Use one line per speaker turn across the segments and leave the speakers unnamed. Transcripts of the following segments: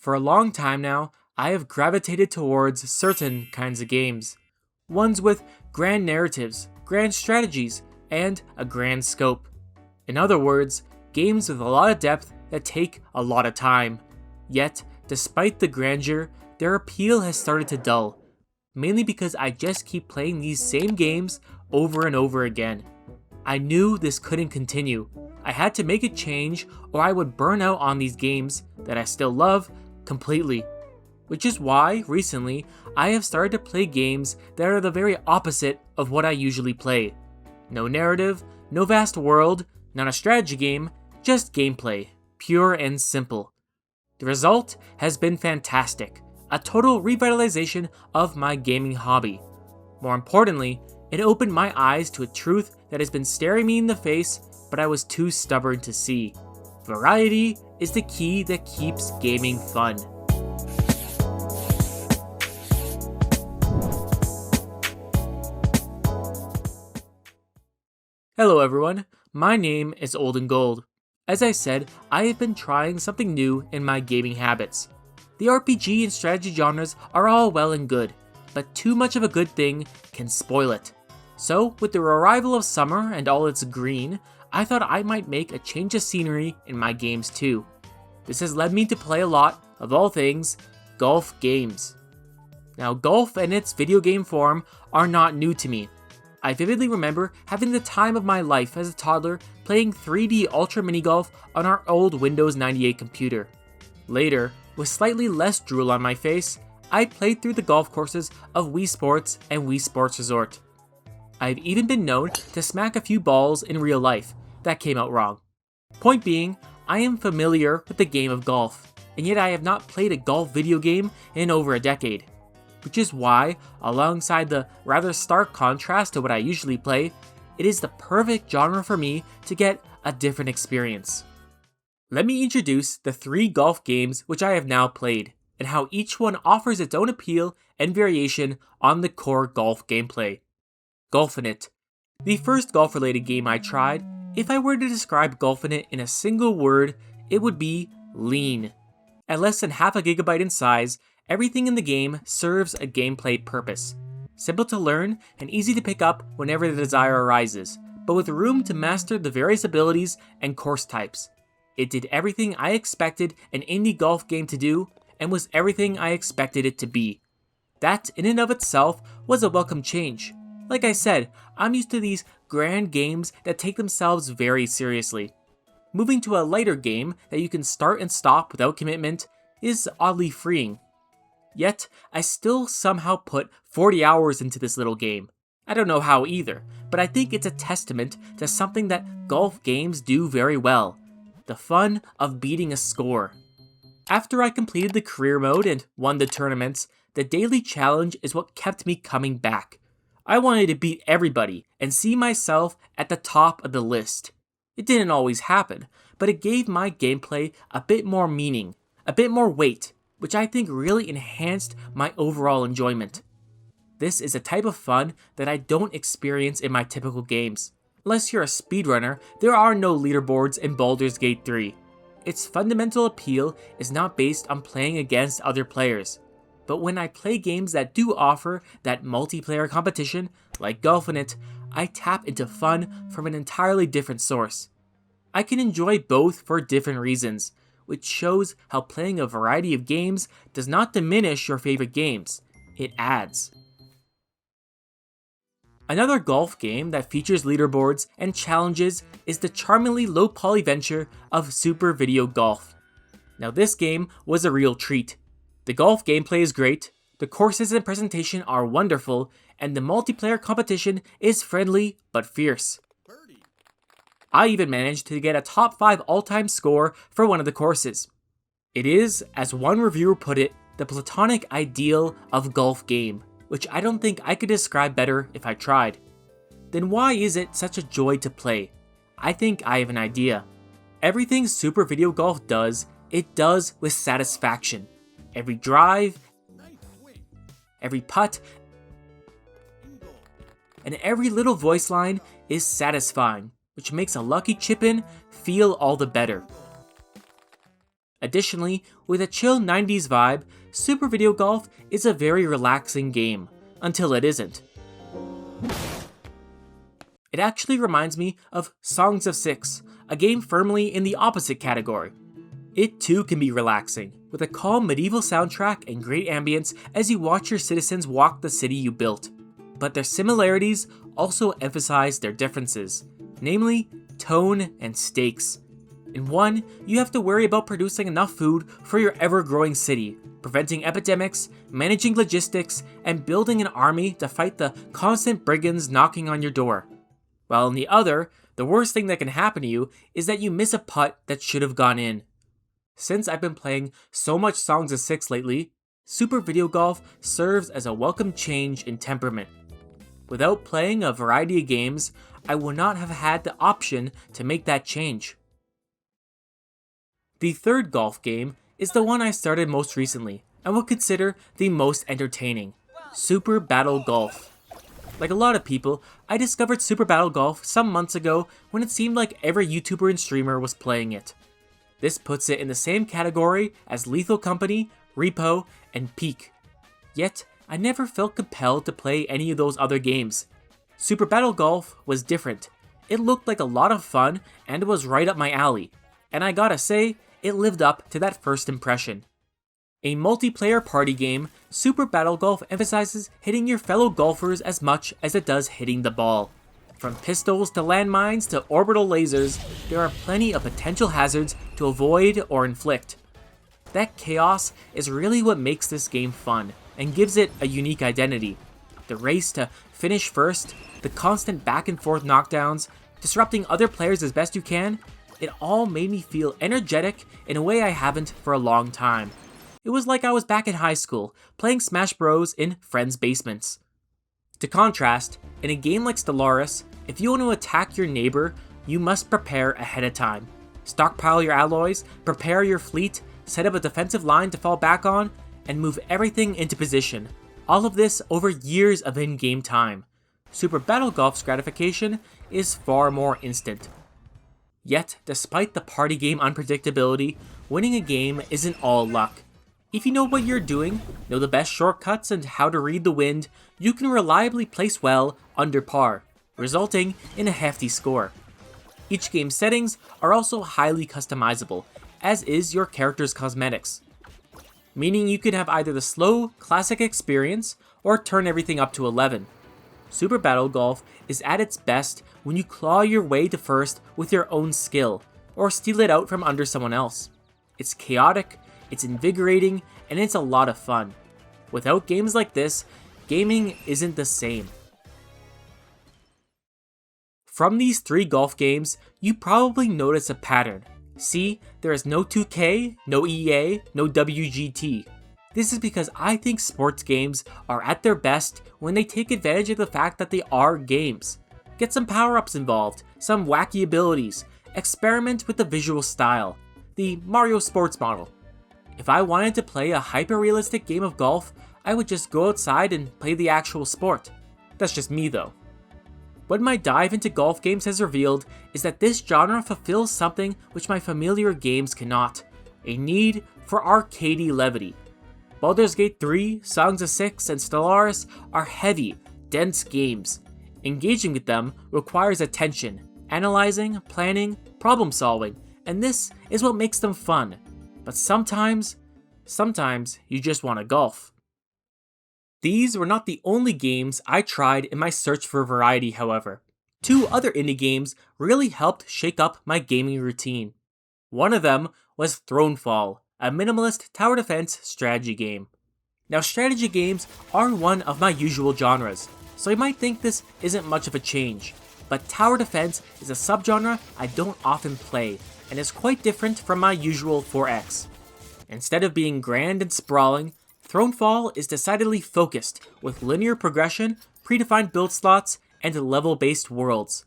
For a long time now, I have gravitated towards certain kinds of games. Ones with grand narratives, grand strategies, and a grand scope. In other words, games with a lot of depth that take a lot of time. Yet, despite the grandeur, their appeal has started to dull. Mainly because I just keep playing these same games over and over again. I knew this couldn't continue. I had to make a change or I would burn out on these games that I still love completely. Which is why, recently, I have started to play games that are the very opposite of what I usually play. No narrative, no vast world, not a strategy game, just gameplay, pure and simple. The result has been fantastic, a total revitalization of my gaming hobby. More importantly, it opened my eyes to a truth that has been staring me in the face, but I was too stubborn to see. Variety is the key that keeps gaming fun. Hello everyone, my name is Olden Gold. As I said, I have been trying something new in my gaming habits. The RPG and strategy genres are all well and good, but too much of a good thing can spoil it. So, with the arrival of summer and all its green, I thought I might make a change of scenery in my games too. This has led me to play a lot, of all things, golf games. Now, golf and its video game form are not new to me. I vividly remember having the time of my life as a toddler playing 3D Ultra Mini Golf on our old Windows 98 computer. Later, with slightly less drool on my face, I played through the golf courses of Wii Sports and Wii Sports Resort. I've even been known to smack a few balls in real life that came out wrong. Point being, I am familiar with the game of golf, and yet I have not played a golf video game in over a decade. Which is why, alongside the rather stark contrast to what I usually play, it is the perfect genre for me to get a different experience. Let me introduce the 3 golf games which I have now played, and how each one offers its own appeal and variation on the core golf gameplay. Golfinite. The first golf-related game I tried, if I were to describe Golfinite in a single word, it would be lean. At less than half a gigabyte in size, everything in the game serves a gameplay purpose. Simple to learn and easy to pick up whenever the desire arises, but with room to master the various abilities and course types. It did everything I expected an indie golf game to do, and was everything I expected it to be. That, in and of itself, was a welcome change. Like I said, I'm used to these grand games that take themselves very seriously. Moving to a lighter game that you can start and stop without commitment is oddly freeing. Yet, I still somehow put 40 hours into this little game. I don't know how either, but I think it's a testament to something that golf games do very well. The fun of beating a score. After I completed the career mode and won the tournaments, the daily challenge is what kept me coming back. I wanted to beat everybody and see myself at the top of the list. It didn't always happen, but it gave my gameplay a bit more meaning, a bit more weight, which I think really enhanced my overall enjoyment. This is a type of fun that I don't experience in my typical games. Unless you're a speedrunner, there are no leaderboards in Baldur's Gate 3. Its fundamental appeal is not based on playing against other players. But when I play games that do offer that multiplayer competition, like Golfinite, I tap into fun from an entirely different source. I can enjoy both for different reasons, which shows how playing a variety of games does not diminish your favorite games, it adds. Another golf game that features leaderboards and challenges is the charmingly low-poly venture of Super Video Golf. Now this game was a real treat. The golf gameplay is great, the courses and presentation are wonderful, and the multiplayer competition is friendly but fierce. I even managed to get a top 5 all-time score for one of the courses. It is, as one reviewer put it, the platonic ideal of golf game, which I don't think I could describe better if I tried. Then why is it such a joy to play? I think I have an idea. Everything Super Video Golf does, it does with satisfaction. Every drive, every putt, and every little voice line is satisfying, which makes a lucky chip-in feel all the better. Additionally, with a chill 90s vibe, Super Video Golf is a very relaxing game, until it isn't. It actually reminds me of Songs of Six, a game firmly in the opposite category. It too can be relaxing, with a calm medieval soundtrack and great ambience as you watch your citizens walk the city you built. But their similarities also emphasize their differences, namely tone and stakes. In one, you have to worry about producing enough food for your ever-growing city, preventing epidemics, managing logistics, and building an army to fight the constant brigands knocking on your door. While in the other, the worst thing that can happen to you is that you miss a putt that should have gone in. Since I've been playing so much Songs of Six lately, Super Video Golf serves as a welcome change in temperament. Without playing a variety of games, I would not have had the option to make that change. The third golf game is the one I started most recently, and would consider the most entertaining, Super Battle Golf. Like a lot of people, I discovered Super Battle Golf some months ago when it seemed like every YouTuber and streamer was playing it. This puts it in the same category as Lethal Company, Repo, and Peak. Yet, I never felt compelled to play any of those other games. Super Battle Golf was different. It looked like a lot of fun and was right up my alley, and I gotta say, it lived up to that first impression. A multiplayer party game, Super Battle Golf emphasizes hitting your fellow golfers as much as it does hitting the ball. From pistols to landmines to orbital lasers, there are plenty of potential hazards to avoid or inflict. That chaos is really what makes this game fun, and gives it a unique identity. The race to finish first, the constant back and forth knockdowns, disrupting other players as best you can, it all made me feel energetic in a way I haven't for a long time. It was like I was back in high school, playing Smash Bros in friends' basements. To contrast, in a game like Stellaris, if you want to attack your neighbor, you must prepare ahead of time. Stockpile your alloys, prepare your fleet, set up a defensive line to fall back on, and move everything into position. All of this over years of in-game time. Super Battle Golf's gratification is far more instant. Yet, despite the party game unpredictability, winning a game isn't all luck. If you know what you're doing, know the best shortcuts and how to read the wind, you can reliably place well under par, resulting in a hefty score. Each game's settings are also highly customizable, as is your character's cosmetics. Meaning you can have either the slow, classic experience, or turn everything up to 11. Super Battle Golf is at its best when you claw your way to first with your own skill, or steal it out from under someone else. It's chaotic, it's invigorating, and it's a lot of fun. Without games like this, gaming isn't the same. From these three golf games, you probably notice a pattern. See, there is no 2K, no EA, no WGT. This is because I think sports games are at their best when they take advantage of the fact that they are games. Get some power-ups involved, some wacky abilities, experiment with the visual style, the Mario sports model. If I wanted to play a hyper-realistic game of golf, I would just go outside and play the actual sport. That's just me though. What my dive into golf games has revealed is that this genre fulfills something which my familiar games cannot, a need for arcadey levity. Baldur's Gate 3, Songs of Six, and Stellaris are heavy, dense games. Engaging with them requires attention, analyzing, planning, problem solving, and this is what makes them fun. But sometimes you just want to golf. These were not the only games I tried in my search for variety, however. Two other indie games really helped shake up my gaming routine. One of them was Thronefall, a minimalist tower defense strategy game. Now, strategy games are one of my usual genres, so you might think this isn't much of a change, but tower defense is a subgenre I don't often play, and is quite different from my usual 4X. Instead of being grand and sprawling, Thronefall is decidedly focused, with linear progression, predefined build slots, and level-based worlds.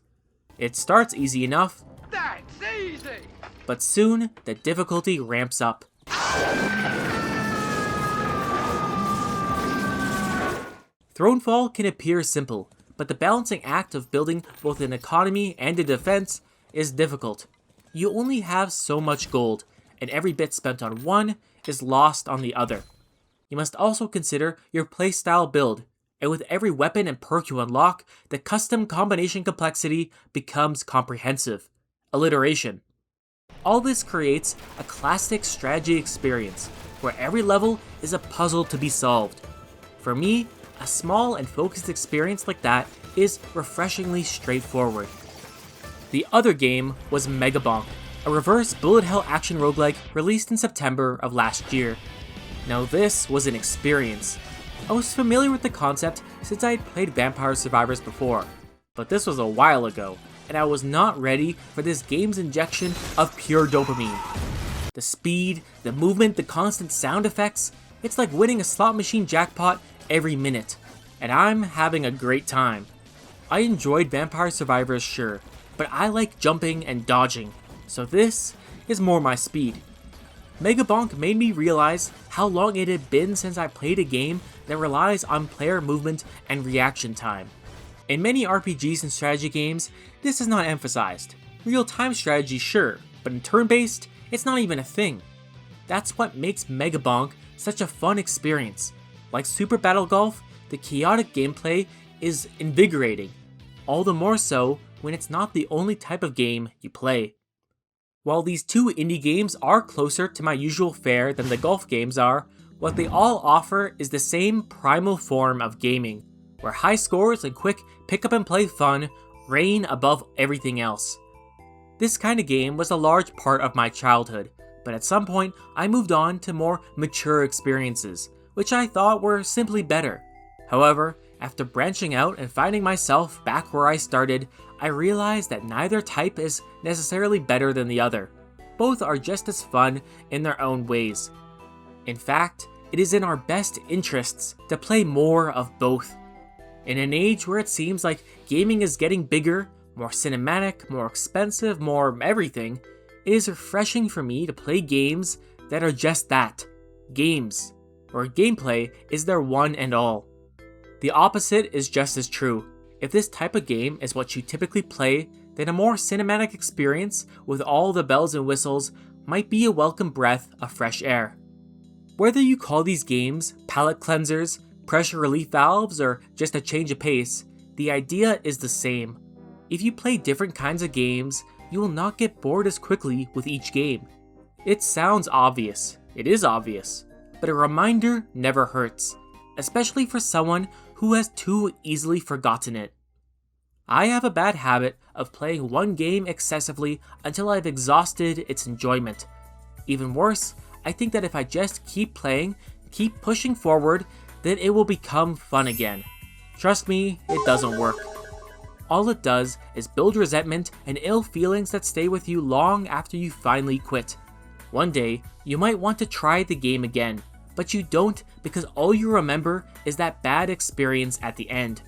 It starts easy enough,
That's easy!
but soon the difficulty ramps up. Thronefall can appear simple, but the balancing act of building both an economy and a defense is difficult. You only have so much gold, and every bit spent on one is lost on the other. You must also consider your playstyle build, and with every weapon and perk you unlock, the custom combination complexity becomes comprehensive. Alliteration. All this creates a classic strategy experience, where every level is a puzzle to be solved. For me, a small and focused experience like that is refreshingly straightforward. The other game was Megabonk, a reverse bullet hell action roguelike released in September of last year. Now this was an experience. I was familiar with the concept since I had played Vampire Survivors before, but this was a while ago, and I was not ready for this game's injection of pure dopamine. The speed, the movement, the constant sound effects, it's like winning a slot machine jackpot every minute, and I'm having a great time. I enjoyed Vampire Survivors, sure, but I like jumping and dodging, so this is more my speed. Megabonk made me realize how long it had been since I played a game that relies on player movement and reaction time. In many RPGs and strategy games, this is not emphasized. Real-time strategy, sure, but in turn-based, it's not even a thing. That's what makes Megabonk such a fun experience. Like Super Battle Golf, the chaotic gameplay is invigorating, all the more so when it's not the only type of game you play. While these two indie games are closer to my usual fare than the golf games are, what they all offer is the same primal form of gaming, where high scores and quick pick up and play fun reign above everything else. This kind of game was a large part of my childhood, but at some point I moved on to more mature experiences, which I thought were simply better. However, after branching out and finding myself back where I started, I realized that neither type is necessarily better than the other. Both are just as fun in their own ways. In fact, it is in our best interests to play more of both. In an age where it seems like gaming is getting bigger, more cinematic, more expensive, more everything, it is refreshing for me to play games that are just that, games, where gameplay is their one and all. The opposite is just as true. If this type of game is what you typically play, then a more cinematic experience with all the bells and whistles might be a welcome breath of fresh air. Whether you call these games palate cleansers, pressure relief valves, or just a change of pace, the idea is the same. If you play different kinds of games, you will not get bored as quickly with each game. It sounds obvious, it is obvious, but a reminder never hurts, especially for someone who has too easily forgotten it. I have a bad habit of playing one game excessively until I've exhausted its enjoyment. Even worse, I think that if I just keep playing, keep pushing forward, then it will become fun again. Trust me, it doesn't work. All it does is build resentment and ill feelings that stay with you long after you finally quit. One day, you might want to try the game again, but you don't because all you remember is that bad experience at the end.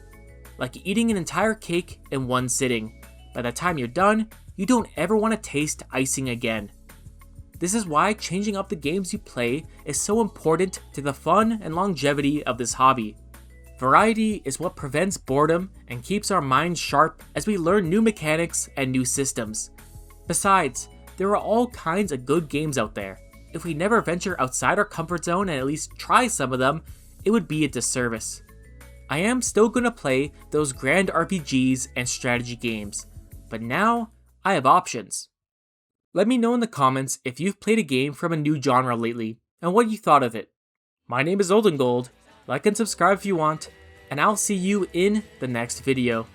Like eating an entire cake in one sitting. By the time you're done, you don't ever want to taste icing again. This is why changing up the games you play is so important to the fun and longevity of this hobby. Variety is what prevents boredom and keeps our minds sharp as we learn new mechanics and new systems. Besides, there are all kinds of good games out there. If we never venture outside our comfort zone and at least try some of them, it would be a disservice. I am still going to play those grand RPGs and strategy games, but now I have options. Let me know in the comments if you've played a game from a new genre lately and what you thought of it. My name is Olden Gold, like and subscribe if you want, and I'll see you in the next video.